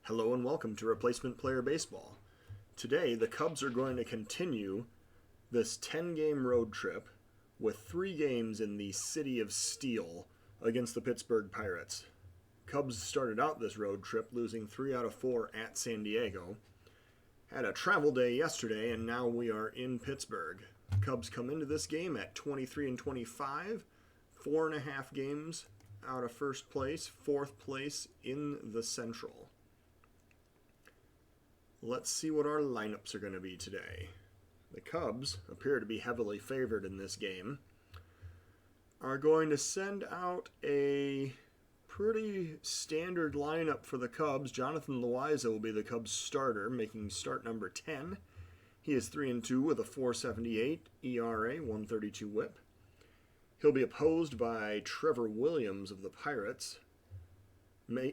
Hello and welcome to Replacement Player Baseball. Today, the Cubs are going to continue this 10-game road trip with 3 games in the City of Steel against the Pittsburgh Pirates. Cubs started out this road trip losing 3 out of 4 at San Diego. Had a travel day yesterday, and now we are in Pittsburgh. Cubs come into this game at 23-25, 4.5 games out of first place, 4th place in the Central. Let's see what our lineups are going to be today. The Cubs appear to be heavily favored in this game. Are going to send out a pretty standard lineup for the Cubs. Jonathan Loaiza will be the Cubs starter, making start number 10. He is 3-2 with a 4.78 ERA, 132 WHIP. He'll be opposed by Trevor Williams of the Pirates,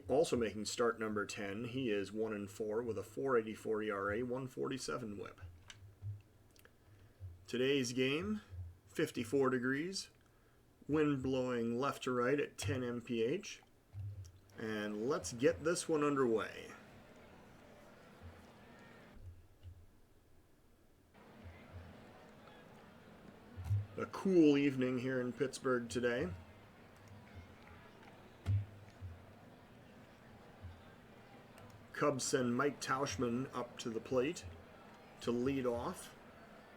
also making start number 10. He is 1-4 with a 4.84 ERA, 147 WHIP. Today's game, 54 degrees, wind blowing left to right at 10 mph. And let's get this one underway. A cool evening here in Pittsburgh today. Cubs send Mike Tauchman up to the plate to lead off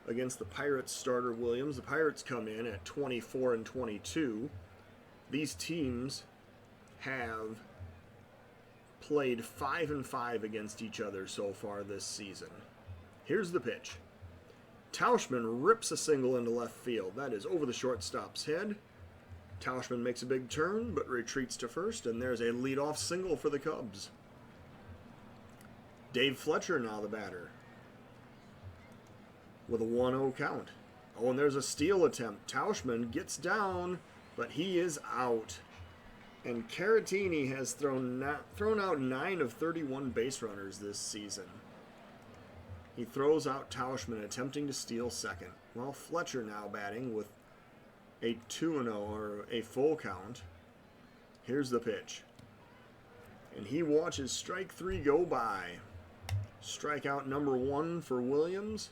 against the Pirates starter Williams. The Pirates come in at 24-22. These teams have played 5-5 against each other so far this season. Here's the pitch. Tauchman rips a single into left field. That is over the shortstop's head. Tauchman makes a big turn but retreats to first, and there's a leadoff single for the Cubs. Dave Fletcher now the batter with a 1-0 count. Oh, and there's a steal attempt. Tauchman gets down, but he is out. And Caratini has thrown out 9 of 31 base runners this season. He throws out Tauchman attempting to steal second. Well, Fletcher now batting with a 2-0 or a full count. Here's the pitch. And he watches strike 3 go by. Strikeout number 1 for Williams,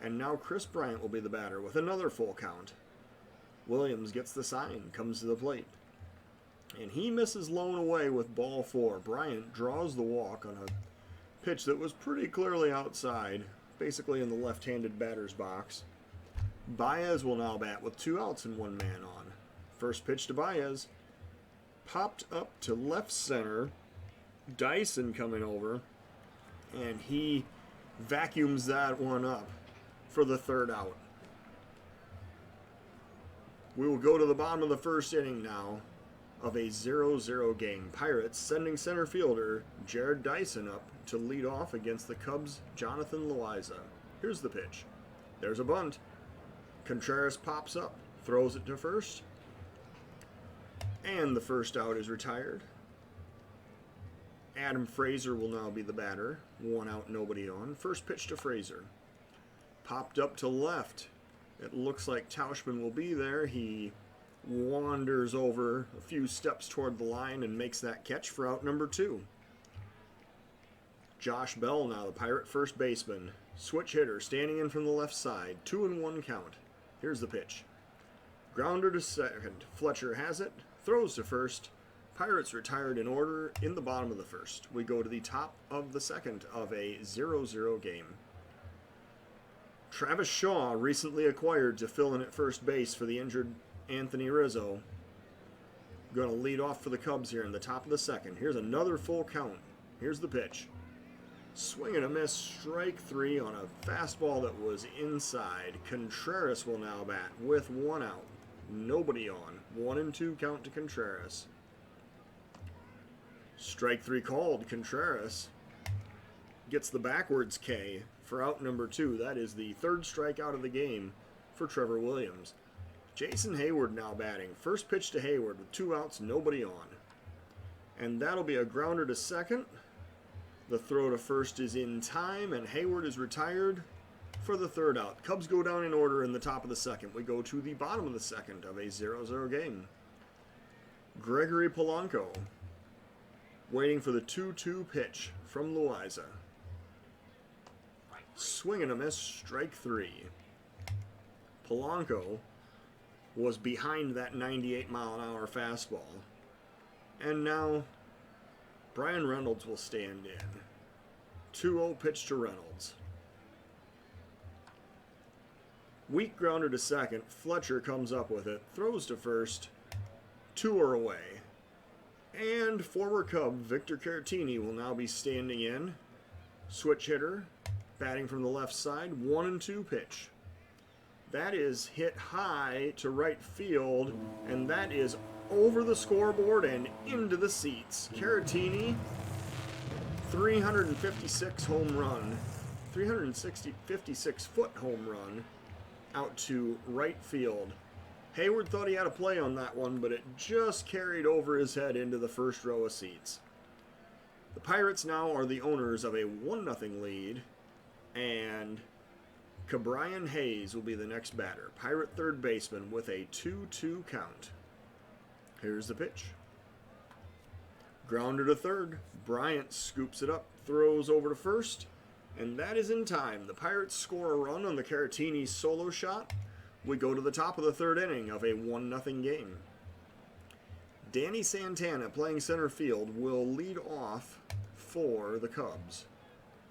and now Chris Bryant will be the batter with another full count. Williams gets the sign, comes to the plate, and he misses lone away with ball 4. Bryant draws the walk on a pitch that was pretty clearly outside, basically in the left-handed batter's box. Baez will now bat with 2 outs and 1 man on. First pitch to Baez, popped up to left center. Dyson coming over, and he vacuums that one up for the 3rd out. We will go to the bottom of the 1st inning now of a 0-0 game. Pirates sending center fielder Jarrod Dyson up to lead off against the Cubs' Jonathan Loaiza. Here's the pitch. There's a bunt. Contreras pops up, throws it to first, and the 1st out is retired. Adam Frazier will now be the batter. 1 out, nobody on. First pitch to Frazier. Popped up to left. It looks like Tauchman will be there. He wanders over a few steps toward the line and makes that catch for out number 2. Josh Bell now the Pirate first baseman. Switch hitter standing in from the left side. 2-1 count. Here's the pitch. Grounder to second. Fletcher has it. Throws to first. Pirates retired in order in the bottom of the 1st. We go to the top of the 2nd of a 0-0 game. Travis Shaw, recently acquired to fill in at first base for the injured Anthony Rizzo. Going to lead off for the Cubs here in the top of the 2nd. Here's another full count. Here's the pitch. Swing and a miss, strike 3 on a fastball that was inside. Contreras will now bat with 1 out. Nobody on. 1-2 count to Contreras. Strike 3 called. Contreras gets the backwards K for out number 2. That is the 3rd strikeout of the game for Trevor Williams. Jason Hayward now batting. First pitch to Hayward with 2 outs, nobody on. And that'll be a grounder to second. The throw to first is in time, and Hayward is retired for the 3rd out. Cubs go down in order in the top of the 2nd. We go to the bottom of the 2nd of a 0-0 game. Gregory Polanco Waiting for the 2-2 pitch from Loaiza. Swing and a miss, strike 3. Polanco was behind that 98-mile-an-hour fastball. And now Bryan Reynolds will stand in. 2-0 pitch to Reynolds. Weak grounder to second. Fletcher comes up with it. Throws to first. 2 are away. And former Cub Victor Caratini will now be standing in. Switch hitter. Batting from the left side. 1-2 pitch. That is hit high to right field. And that is over the scoreboard and into the seats. Caratini, 356 home run. 356-foot home run out to right field. Hayward thought he had a play on that one, but it just carried over his head into the first row of seats. The Pirates now are the owners of a 1-0 lead, and Ke'Bryan Hayes will be the next batter. Pirate third baseman with a 2-2 count. Here's the pitch. Grounder to third. Bryant scoops it up, throws over to first, and that is in time. The Pirates score a run on the Caratini solo shot. We go to the top of the third inning of a 1-0 game. Danny Santana, playing center field, will lead off for the Cubs.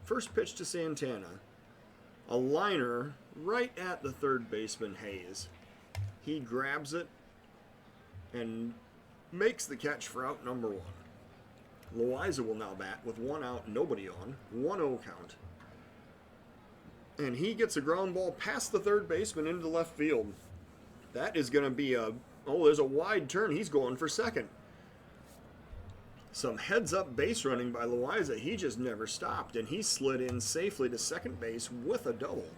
First pitch to Santana. A liner right at the third baseman, Hayes. He grabs it and makes the catch for out number 1. Loaiza will now bat with 1 out, nobody on. 1-0 count. And he gets a ground ball past the third baseman into left field. That is going to be there's a wide turn. He's going for second. Some heads-up base running by Loaiza. He just never stopped, and he slid in safely to second base with a double.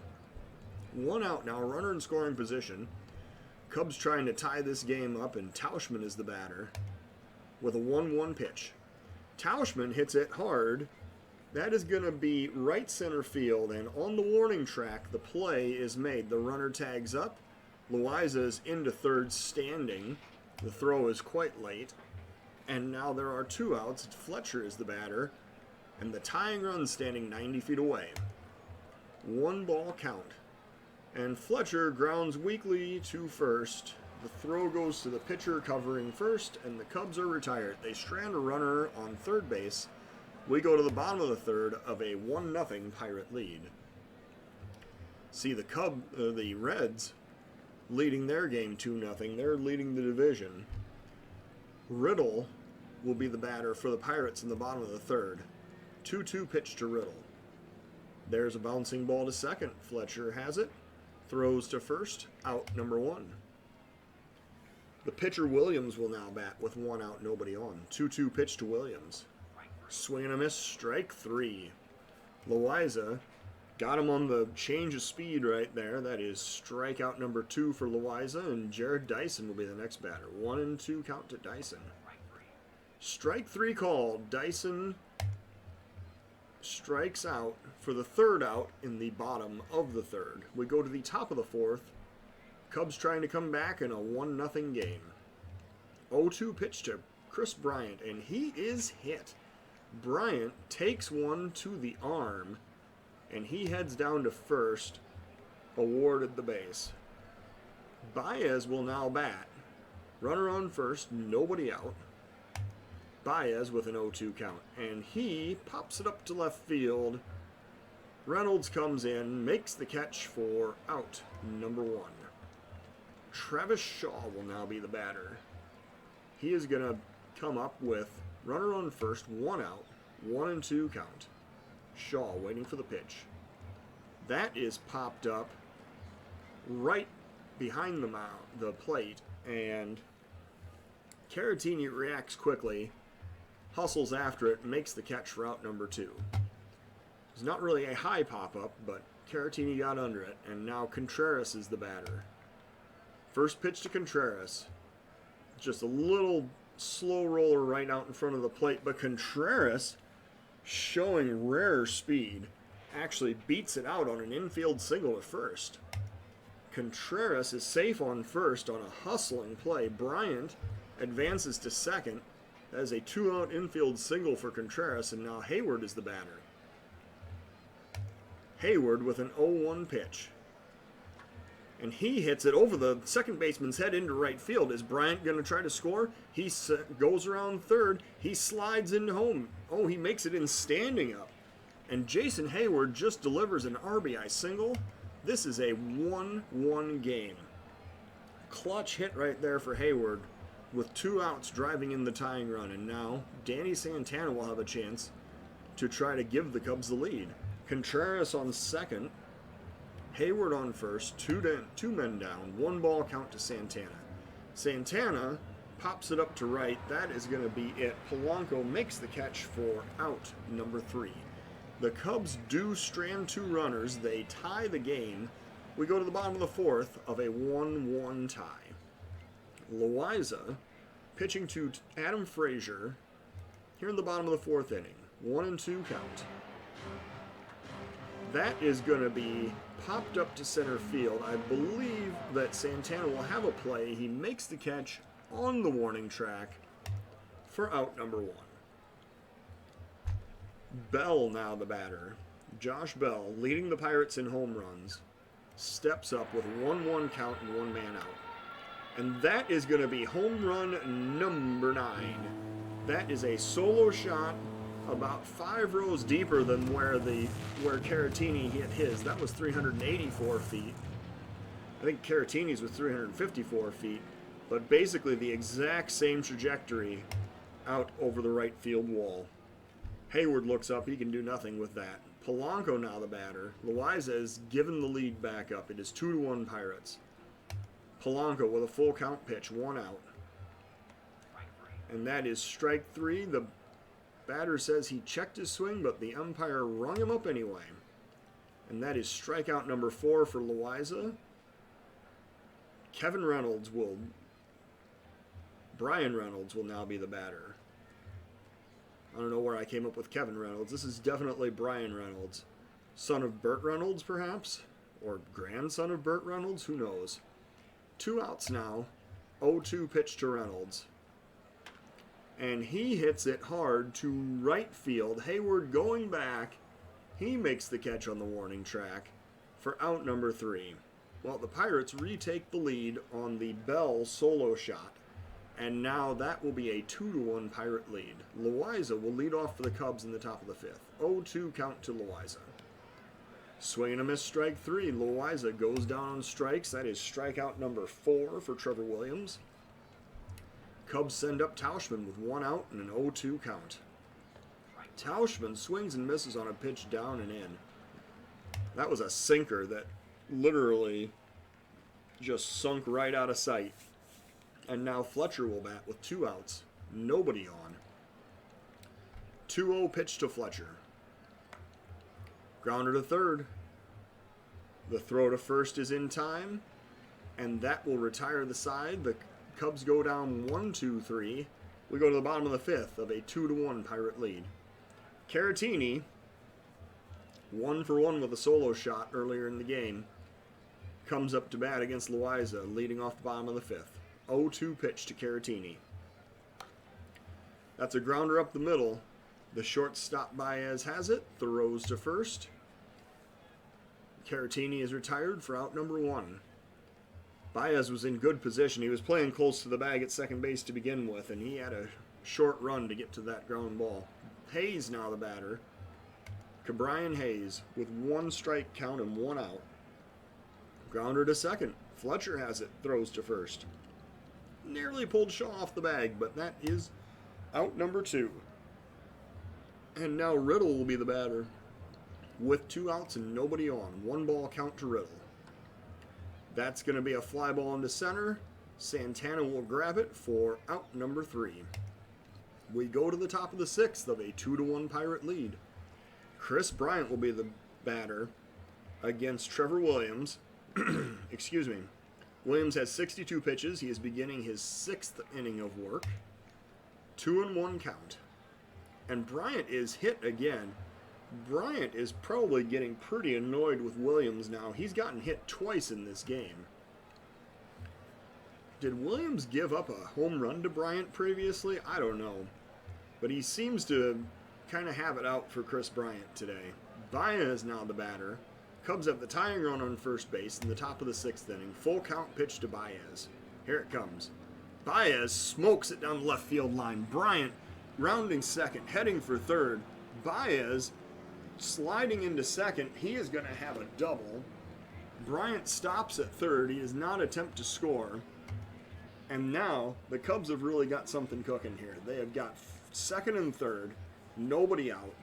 1 out now, runner in scoring position. Cubs trying to tie this game up, and Tauchman is the batter with a 1-1 pitch. Tauchman hits it hard. That is going to be right center field, and on the warning track, the play is made. The runner tags up. Loaiza is into third standing. The throw is quite late. And now there are 2 outs. Fletcher is the batter, and the tying run standing 90 feet away. 1 ball count. And Fletcher grounds weakly to first. The throw goes to the pitcher covering first, and the Cubs are retired. They strand a runner on third base. We go to the bottom of the third of a 1-0 Pirate lead. See the Reds leading their game 2-0. They're leading the division. Riddle will be the batter for the Pirates in the bottom of the third. 2-2 pitch to Riddle. There's a bouncing ball to second. Fletcher has it. Throws to first. Out number 1. The pitcher Williams will now bat with 1 out, nobody on. 2-2 pitch to Williams. Swing and a miss, strike 3. Loaiza got him on the change of speed right there. That is strikeout number 2 for Loaiza, and Jared Dyson will be the next batter. 1-2 count to Dyson. Strike 3 called. Dyson strikes out for the third out in the bottom of the third. We go to the top of the fourth. Cubs trying to come back in a 1-0 game. 0-2 pitch to Chris Bryant, and he is hit. Bryant takes one to the arm, and he heads down to first, awarded the base. Baez will now bat. Runner on first, nobody out. Baez with an 0-2 count, and he pops it up to left field. Reynolds comes in, makes the catch for out number 1. Travis Shaw will now be the batter. He is going to come up with runner on first, 1 out, 1-2 count. Shaw waiting for the pitch. That is popped up right behind the plate, and Caratini reacts quickly, hustles after it, makes the catch for out number 2. It's not really a high pop-up, but Caratini got under it, and now Contreras is the batter. First pitch to Contreras. Just a little slow roller right out in front of the plate, but Contreras, showing rare speed, actually beats it out on an infield single at first. Contreras is safe on first on a hustling play. Bryant advances to second. That is a 2-out infield single for Contreras, and now Hayward is the batter. Hayward with an 0-1 pitch. And he hits it over the second baseman's head into right field. Is Bryant going to try to score? He goes around third. He slides into home. Oh, he makes it in standing up. And Jason Hayward just delivers an RBI single. This is a 1-1 game. Clutch hit right there for Hayward with 2 outs driving in the tying run. And now Danny Santana will have a chance to try to give the Cubs the lead. Contreras on second. Hayward on first, two men down, 1 ball count to Santana. Santana pops it up to right. That is going to be it. Polanco makes the catch for out number 3. The Cubs do strand 2 runners. They tie the game. We go to the bottom of the 4th of a 1-1 tie. Loaiza pitching to Adam Frazier here in the bottom of the 4th inning. 1-2 count. That is going to be popped up to center field. I believe that Santana will have a play. He makes the catch on the warning track for out number 1. Bell now the batter. Josh Bell, leading the Pirates in home runs, steps up with 1-1 count and 1 man out. And that is going to be home run number 9. That is a solo shot about 5 rows deeper than where Caratini hit his. That was 384 feet. I think Caratini's was 354 feet, but basically the exact same trajectory out over the right field wall. Hayward looks up. He can do nothing with that. Polanco now the batter. Loaiza is given the lead back up. It is 2-1 Pirates. Polanco with a full count pitch, 1 out. And that is strike 3. The batter says he checked his swing, but the umpire rung him up anyway. And that is strikeout number 4 for Loaiza. Brian Reynolds will now be the batter. I don't know where I came up with Kevin Reynolds. This is definitely Brian Reynolds. Son of Burt Reynolds, perhaps? Or grandson of Burt Reynolds? Who knows? 2 outs now. 0-2 pitch to Reynolds. And he hits it hard to right field. Hayward going back. He makes the catch on the warning track for out number 3. Well, the Pirates retake the lead on the Bell solo shot. And now that will be a 2-1 Pirate lead. Loaiza will lead off for the Cubs in the top of the 5th. 0-2 count to Loaiza. Swing and a miss, strike 3. Loaiza goes down on strikes. That is strikeout number 4 for Trevor Williams. Cubs send up Tauchman with 1 out and an 0-2 count. Tauchman swings and misses on a pitch down and in. That was a sinker that literally just sunk right out of sight. And now Fletcher will bat with 2 outs. Nobody on. 2-0 pitch to Fletcher. Grounder to third. The throw to first is in time. And that will retire the side. The Cubs go down 1-2-3. We go to the bottom of the 5th of a 2-1 Pirate lead. Caratini, 1 for 1 with a solo shot earlier in the game, comes up to bat against Loaiza, leading off the bottom of the 5th. 0-2 pitch to Caratini. That's a grounder up the middle. The shortstop Baez has it, throws to first. Caratini is retired for out number 1. Baez was in good position. He was playing close to the bag at second base to begin with, and he had a short run to get to that ground ball. Hayes now the batter. Ke'Bryan Hayes with 1 strike count and 1 out. Grounder to second. Fletcher has it, throws to first. Nearly pulled Shaw off the bag, but that is out number 2. And now Riddle will be the batter with 2 outs and nobody on. 1 ball count to Riddle. That's going to be a fly ball into center. Santana will grab it for out number 3. We go to the top of the 6th of a 2-1 Pirate lead. Chris Bryant will be the batter against Trevor Williams. Excuse me. Williams has 62 pitches. He is beginning his 6th inning of work. 2-1 count. And Bryant is hit again. Bryant is probably getting pretty annoyed with Williams now. He's gotten hit twice in this game. Did Williams give up a home run to Bryant previously? I don't know. but he seems to kind of have it out for Chris Bryant today. Baez now the batter. Cubs have the tying run on first base in the top of the 6th inning. Full count pitch to Baez. Here it comes. Baez smokes it down the left field line. Bryant rounding second, heading for third. Baez sliding into second. He is going to have a double. Bryant stops at third. He does not attempt to score. And now the Cubs have really got something cooking here. They have got second and third, nobody out.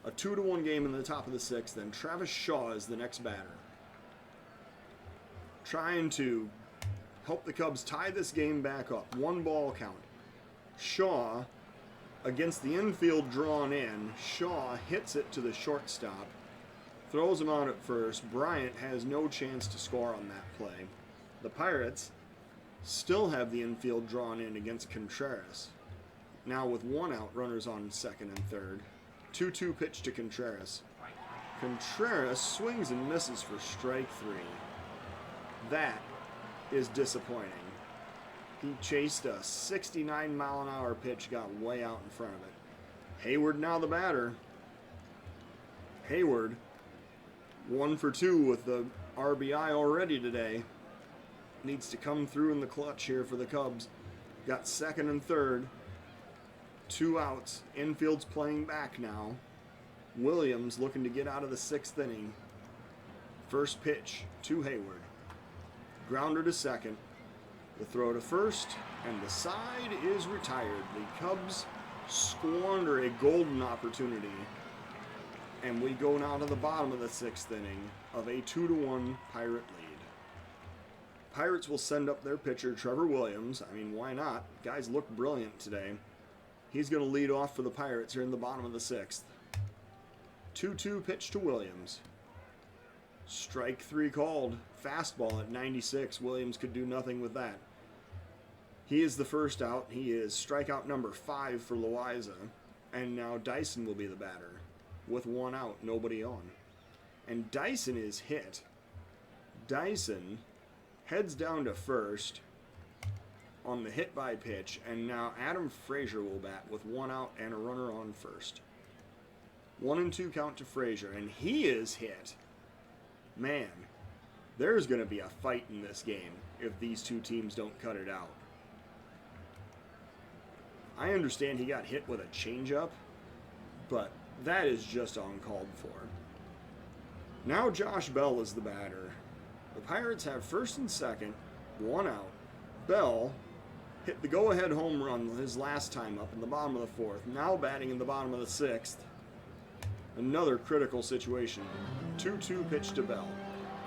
A 2-1 game in the top of the 6th, and Travis Shaw is the next batter. Trying to help the Cubs tie this game back up. 1 ball count. Shaw against the infield drawn in. Shaw hits it to the shortstop. Throws him out at first. Bryant has no chance to score on that play. The Pirates still have the infield drawn in against Contreras. Now with 1 out, runners on second and third. 2-2 pitch to Contreras. Contreras swings and misses for strike 3. That is disappointing. He chased a 69-mile-an-hour pitch, got way out in front of it. Hayward now the batter. Hayward, 1 for 2 with the RBI already today. Needs to come through in the clutch here for the Cubs. Got second and third. 2 outs. Infield's playing back now. Williams looking to get out of the 6th inning. First pitch to Hayward. Grounder to second. The throw to first, and the side is retired. The Cubs squander a golden opportunity. And we go now to the bottom of the 6th inning of a 2-1 Pirate lead. Pirates will send up their pitcher, Trevor Williams. I mean, why not? Guys look brilliant today. He's going to lead off for the Pirates here in the bottom of the 6th. 2-2 pitch to Williams. Strike 3 called. Fastball at 96. Williams could do nothing with that. He is the first out. He is strikeout number 5 for Loaiza. And now Dyson will be the batter. With 1 out, nobody on. And Dyson is hit. Dyson heads down to first on the hit by pitch, and now Adam Frazier will bat with 1 out and a runner on first. 1-2 count to Frazier, and he is hit. Man, there's going to be a fight in this game if these two teams don't cut it out. I understand he got hit with a changeup, but that is just uncalled for. Now Josh Bell is the batter. The Pirates have first and second, 1 out. Bell hit the go-ahead home run his last time up in the bottom of the 4th. Now batting in the bottom of the 6th. Another critical situation. 2-2 pitch to Bell.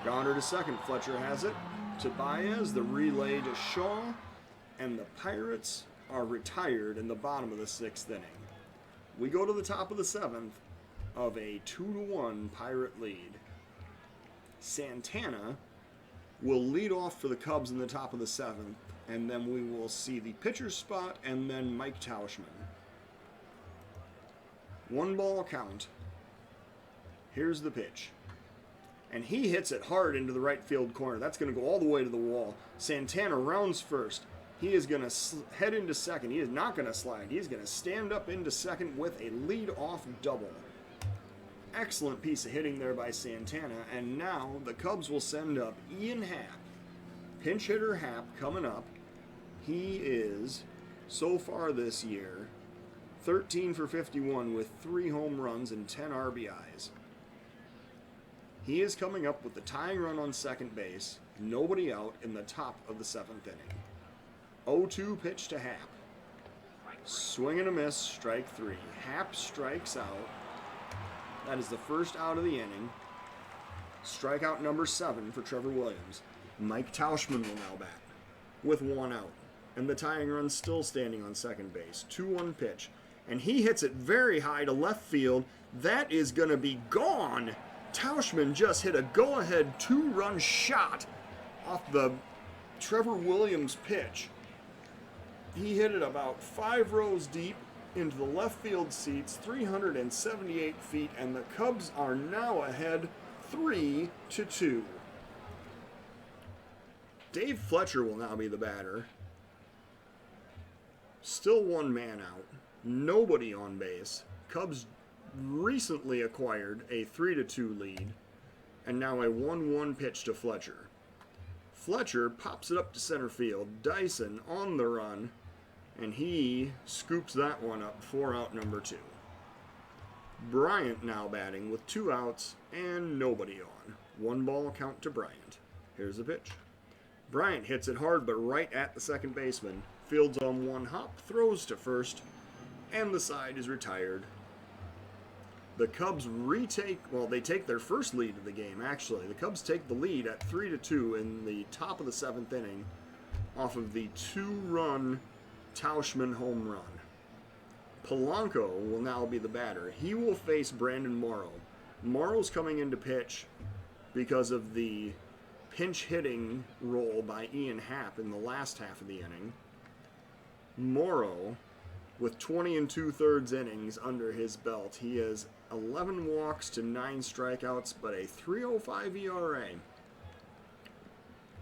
Grounder to second. Fletcher has it to Baez. The relay to Shaw. And the Pirates are retired in the bottom of the 6th inning. We go to the top of the 7th of a 2-1 Pirate lead. Santana will lead off for the Cubs in the top of the 7th. And then we will see the pitcher's spot and then Mike Tauschman. 1 ball count. Here's the pitch. And he hits it hard into the right field corner. That's going to go all the way to the wall. Santana rounds first. He is going to head into second. He is not going to slide. He is going to stand up into second with a lead-off double. Excellent piece of hitting there by Santana. And now the Cubs will send up Ian Happ. Pinch hitter Happ coming up. He is, so far this year, 13 for 51 with 3 home runs and 10 RBIs. He is coming up with the tying run on second base, nobody out in the top of the 7th inning. 0-2 pitch to Happ. Swing and a miss, strike 3. Happ strikes out. That is the first out of the inning. Strikeout number 7 for Trevor Williams. Mike Tauschman will now bat with 1 out. And the tying run still standing on second base. 2-1 pitch. And he hits it very high to left field. That is going to be gone. Tauschman just hit a go-ahead 2-run shot off the Trevor Williams pitch. He hit it about 5 rows deep into the left field seats, 378 feet, and the Cubs are now ahead 3-2. Dave Fletcher will now be the batter. Still 1 man out. nobody on base. Cubs recently acquired a 3-2 lead, and now a 1-1 pitch to Fletcher. Fletcher pops it up to center field. Dyson on the run, and he scoops that one up for out number 2. Bryant now batting with 2 outs and nobody on. 1 ball count to Bryant. Here's the pitch. Bryant hits it hard, but right at the second baseman. Fields on 1 hop, throws to first, and the side is retired. The Cubs they take their first lead of the game, actually. The Cubs take the lead at 3-2 in the top of the 7th inning off of the 2-run Tauchman home run. Polanco will now be the batter. He will face Brandon Morrow. Morrow's coming in to pitch because of the pinch hitting role by Ian Happ in the last half of the inning. Morrow, with 20 2/3 innings under his belt, he has 11 walks to 9 strikeouts, but a 3.05 ERA.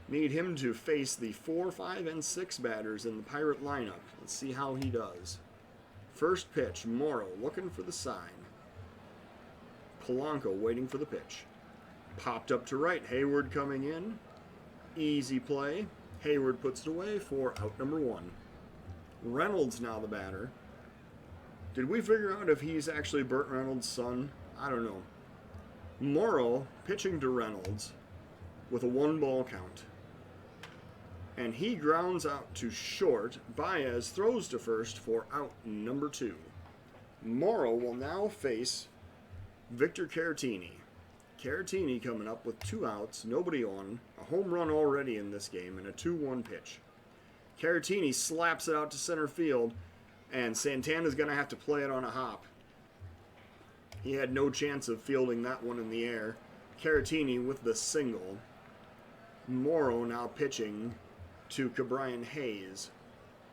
Need him to face the 4, 5, and 6 batters in the Pirate lineup. Let's see how he does. First pitch, Morrow looking for the sign. Polanco waiting for the pitch. Popped up to right, Hayward coming in. Easy play. Hayward puts it away for out number 1. Reynolds now the batter. Did we figure out if he's actually Burt Reynolds' son? I don't know. Morrow pitching to Reynolds with a 1-ball count. And he grounds out to short. Baez throws to first for out number 2. Morrow will now face Victor Caratini. Caratini coming up with 2 outs, nobody on, a home run already in this game, and a 2-1 pitch. Caratini slaps it out to center field, and Santana's going to have to play it on a hop. He had no chance of fielding that one in the air. Caratini with the single. Morrow now pitching to Ke'Bryan Hayes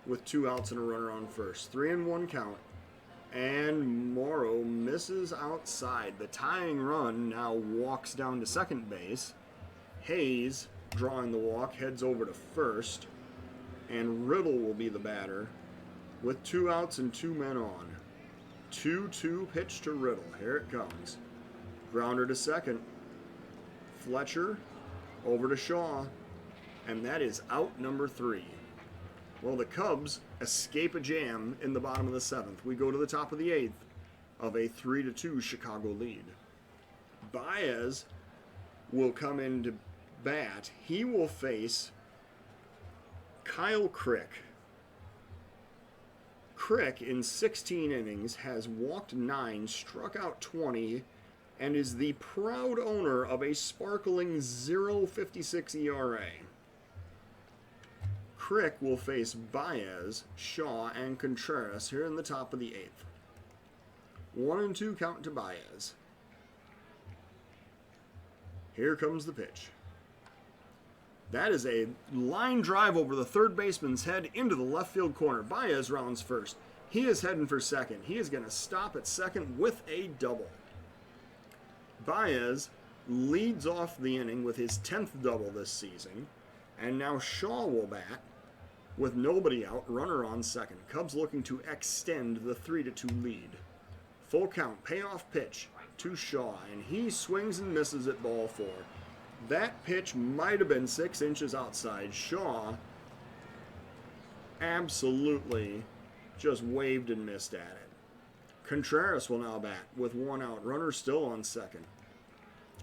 with 2 outs and a runner on first. 3-1 count. And Morrow misses outside. The tying run now walks down to second base. Hayes, drawing the walk, heads over to first. And Riddle will be the batter with 2 outs and 2 men on. 2-2 pitch to Riddle. Here it comes. Grounder to second. Fletcher over to Shaw. And that is out number 3. Well, the Cubs escape a jam in the bottom of the 7th. We go to the top of the 8th of a 3-2 Chicago lead. Baez will come in to bat. He will face Kyle Crick. Crick, in 16 innings, has walked 9, struck out 20, and is the proud owner of a sparkling 0.56 ERA. Crick will face Baez, Shaw, and Contreras here in the top of the 8th. 1-2 count to Baez. Here comes the pitch. That is a line drive over the third baseman's head into the left field corner. Baez rounds first. He is heading for second. He is going to stop at second with a double. Baez leads off the inning with his 10th double this season. And now Shaw will bat with nobody out, runner on second. Cubs looking to extend the 3-2 lead. Full count, payoff pitch to Shaw, and he swings and misses at ball 4. That pitch might have been 6 inches outside. Shaw absolutely just waved and missed at it. Contreras will now bat with 1 out, runner still on second.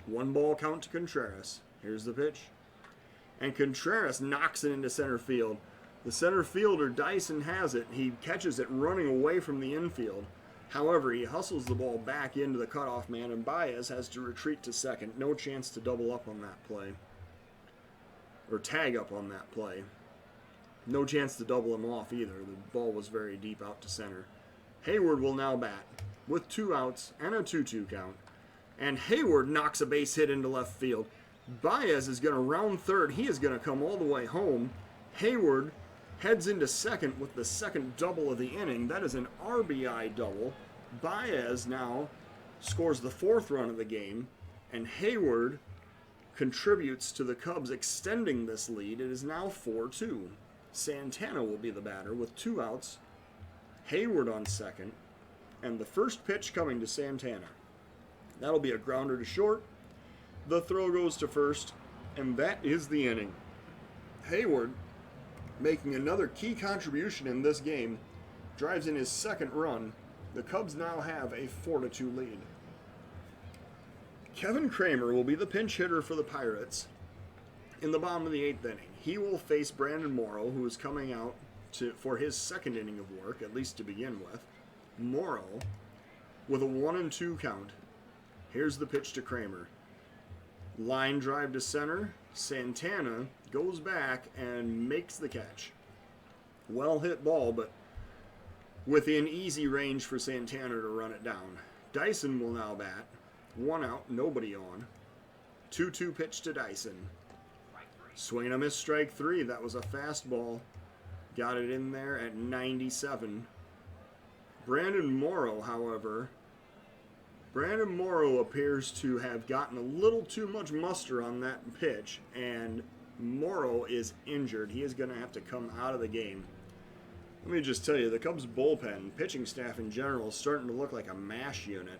1 ball count to Contreras. Here's the pitch. And Contreras knocks it into center field. The center fielder, Dyson, has it. He catches it running away from the infield. However, he hustles the ball back into the cutoff man, and Baez has to retreat to second. No chance to double up on that play. Or tag up on that play. No chance to double him off either. The ball was very deep out to center. Hayward will now bat with 2 outs and a 2-2 count. And Hayward knocks a base hit into left field. Baez is going to round third. He is going to come all the way home. Hayward heads into second with the second double of the inning. That is an RBI double. Baez now scores the 4th run of the game, and Hayward contributes to the Cubs extending this lead. It is now 4-2. Santana will be the batter with 2 outs. Hayward on second, and the first pitch coming to Santana. That'll be a grounder to short. The throw goes to first, and that is the inning. Hayward, making another key contribution in this game, drives in his second run. The Cubs now have a 4-2 lead. Kevin Kramer will be the pinch hitter for the Pirates in the bottom of the 8th inning. He will face Brandon Morrow, who is coming out for his second inning of work, at least to begin with. Morrow with a 1-2 count. Here's the pitch to Kramer. Line drive to center. Santana goes back and makes the catch. Well hit ball, but within easy range for Santana to run it down. Dyson will now bat. 1 out, nobody on. 2-2 pitch to Dyson. Swing and a miss, strike 3. That was a fastball. Got it in there at 97. Brandon Morrow, however, appears to have gotten a little too much muster on that pitch, and Morrow is injured. He is going to have to come out of the game. Let me just tell you, the Cubs bullpen, pitching staff in general, is starting to look like a MASH unit.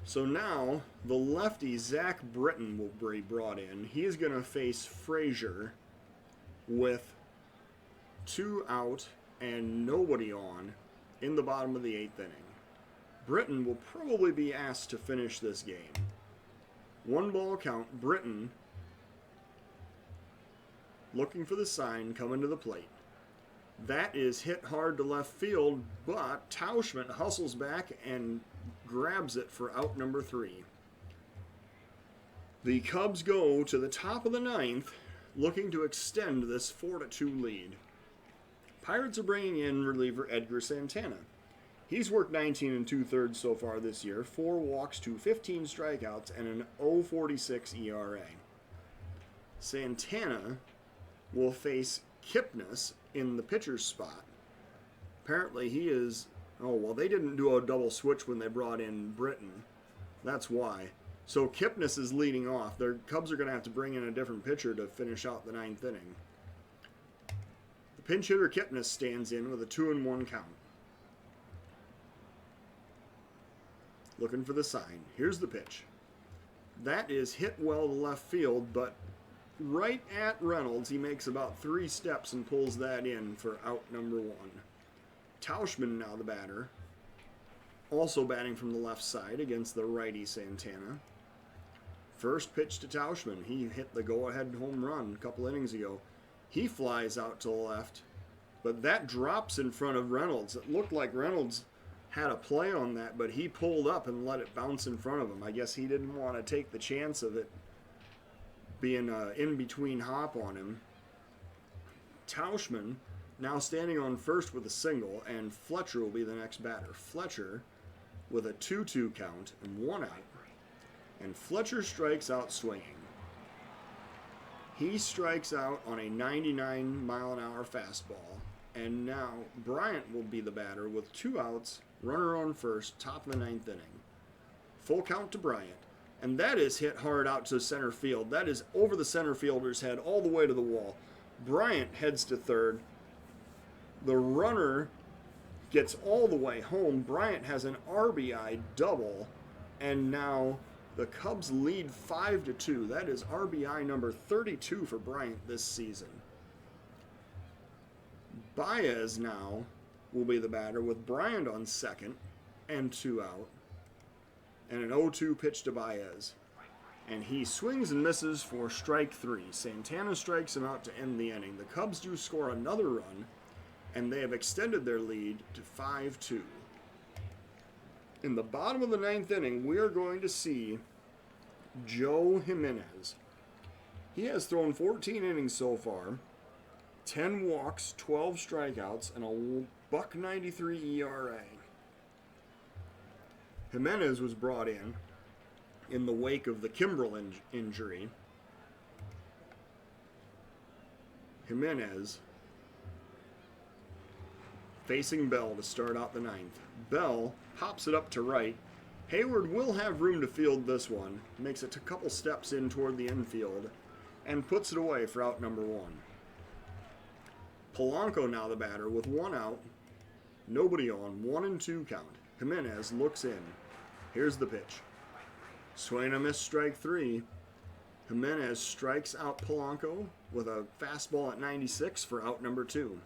So now, the lefty, Zach Britton, will be brought in. He is going to face Frazier with 2 out and nobody on in the bottom of the 8th inning. Britton will probably be asked to finish this game. 1 ball count. Britton looking for the sign, coming to the plate. That is hit hard to left field, but Tauschman hustles back and grabs it for out number 3. The Cubs go to the top of the 9th, looking to extend this 4-2 lead. Pirates are bringing in reliever Edgar Santana. He's worked 19 2/3 so far this year, 4 walks to 15 strikeouts, and an 0.46 ERA. Santana will face Kipnis in the pitcher's spot. Apparently he is... Oh, well, they didn't do a double switch when they brought in Britton. That's why. So Kipnis is leading off. Their Cubs are going to have to bring in a different pitcher to finish out the 9th inning. The pinch hitter Kipnis stands in with a 2-1 count. Looking for the sign. Here's the pitch. That is hit well to left field, but right at Reynolds, he makes about 3 steps and pulls that in for out number 1. Tauschman now the batter. Also batting from the left side against the righty Santana. First pitch to Tauschman. He hit the go-ahead home run a couple innings ago. He flies out to the left, but that drops in front of Reynolds. It looked like Reynolds had a play on that, but he pulled up and let it bounce in front of him. I guess he didn't want to take the chance of it being an in-between hop on him. Tauschman now standing on first with a single, and Fletcher will be the next batter. Fletcher with a 2-2 count and 1 out. And Fletcher strikes out swinging. He strikes out on a 99-mile-an-hour fastball. And now Bryant will be the batter with 2 outs, runner on first, top of the 9th inning. Full count to Bryant. And that is hit hard out to center field. That is over the center fielder's head all the way to the wall. Bryant heads to third. The runner gets all the way home. Bryant has an RBI double. And now the Cubs lead 5-2. That is RBI number 32 for Bryant this season. Baez now will be the batter with Bryant on second and 2 out. And an 0-2 pitch to Baez. And he swings and misses for strike 3. Santana strikes him out to end the inning. The Cubs do score another run, and they have extended their lead to 5-2. In the bottom of the 9th inning, we are going to see Joe Jimenez. He has thrown 14 innings so far, 10 walks, 12 strikeouts, and a .93 ERA. Jimenez was brought in the wake of the Kimbrel injury. Jimenez facing Bell to start out the 9th. Bell pops it up to right. Hayward will have room to field this one. Makes it a couple steps in toward the infield and puts it away for out number 1. Polanco now the batter with one out. Nobody on. 1-2 count. Jimenez looks in. Here's the pitch. Swing and a miss, strike 3. Jimenez strikes out Polanco with a fastball at 96 for out number 2.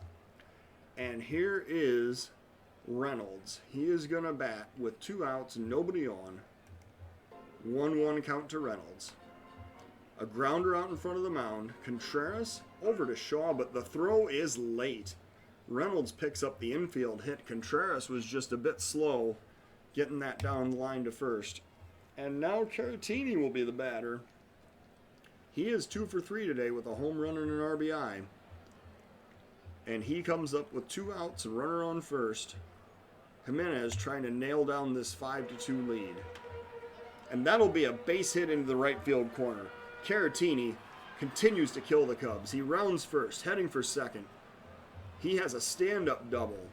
And here is Reynolds. He is going to bat with 2 outs, nobody on. 1-1 count to Reynolds. A grounder out in front of the mound. Contreras over to Shaw, but the throw is late. Reynolds picks up the infield hit. Contreras was just a bit slow getting that down the line to first. And now Caratini will be the batter. He is 2 for 3 today with a home run and an RBI. And he comes up with 2 outs, a runner on first. Jimenez trying to nail down this 5-2 lead. And that'll be a base hit into the right field corner. Caratini continues to kill the Cubs. He rounds first, heading for second. He has a stand-up double.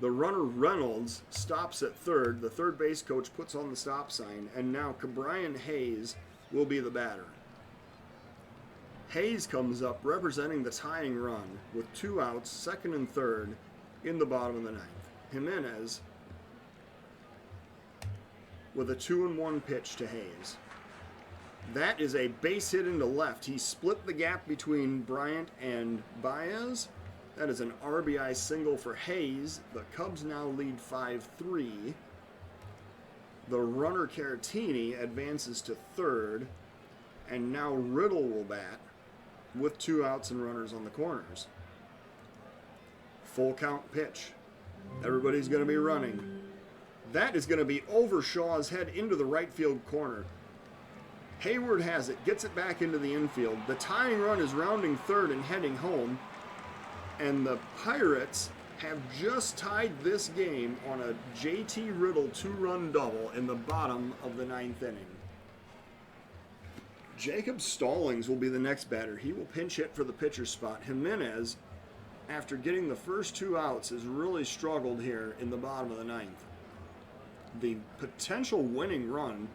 The runner Reynolds stops at third. The third base coach puts on the stop sign. And now Ke'Bryan Hayes will be the batter. Hayes comes up representing the tying run with 2 outs, second and third, in the bottom of the 9th. Jimenez with a 2-1 pitch to Hayes. That is a base hit into left. He split the gap between Bryant and Baez. That is an RBI single for Hayes. The Cubs now lead 5-3. The runner Caratini advances to third. And now Riddle will bat with 2 outs and runners on the corners. Full count pitch. Everybody's going to be running. That is going to be over Shaw's head into the right field corner. Hayward has it, gets it back into the infield. The tying run is rounding third and heading home. And the Pirates have just tied this game on a JT Riddle 2-run double in the bottom of the 9th inning. Jacob Stallings will be the next batter. He will pinch hit for the pitcher spot. Jimenez, after getting the first 2 outs, has really struggled here in the bottom of the 9th. The potential winning run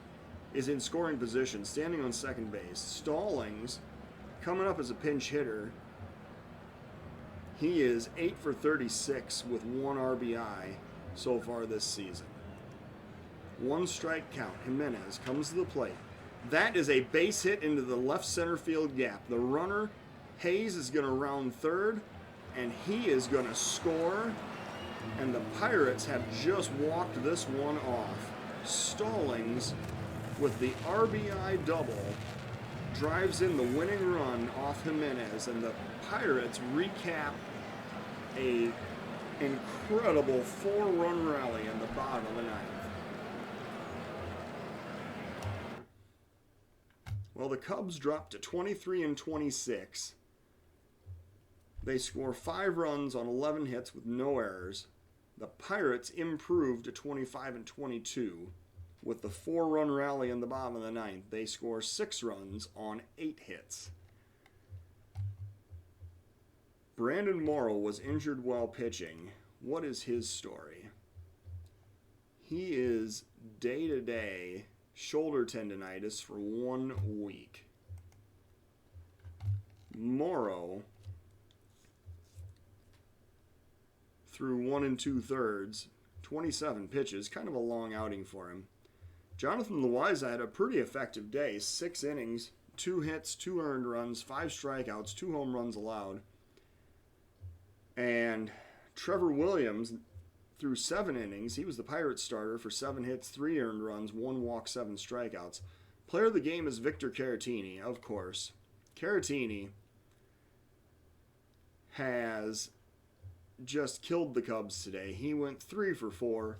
is in scoring position, standing on second base. Stallings, coming up as a pinch hitter, he is 8 for 36 with 1 RBI so far this season. 1 strike count. Jimenez comes to the plate. That is a base hit into the left center field gap. The runner, Hayes, is going to round third, and he is going to score. And the Pirates have just walked this one off. Stallings, with the RBI double, drives in the winning run off Jimenez, and the Pirates recap a incredible 4-run rally in the bottom of the 9th. Well, the Cubs dropped to 23-26. They score 5 runs on 11 hits with no errors. The Pirates improved to 25-22 with the 4-run rally in the bottom of the 9th. They score 6 runs on 8 hits. Brandon Morrow was injured while pitching. What is his story? He is day-to-day shoulder tendonitis for 1 week. Morrow, through 1 2/3, 27 pitches, kind of a long outing for him. Jonathan Loaiza had a pretty effective day. 6 innings, 2 hits, 2 earned runs, 5 strikeouts, 2 home runs allowed. And Trevor Williams, through 7 innings, he was the Pirates starter for 7 hits, 3 earned runs, 1 walk, 7 strikeouts. Player of the game is Victor Caratini, of course. Caratini has just killed the Cubs today. He went 3 for 4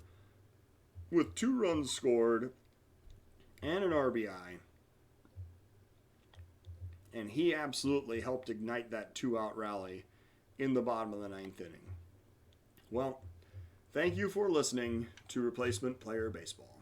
with 2 runs scored and an RBI. And he absolutely helped ignite that 2-out rally in the bottom of the 9th inning. Well, thank you for listening to Replacement Player Baseball.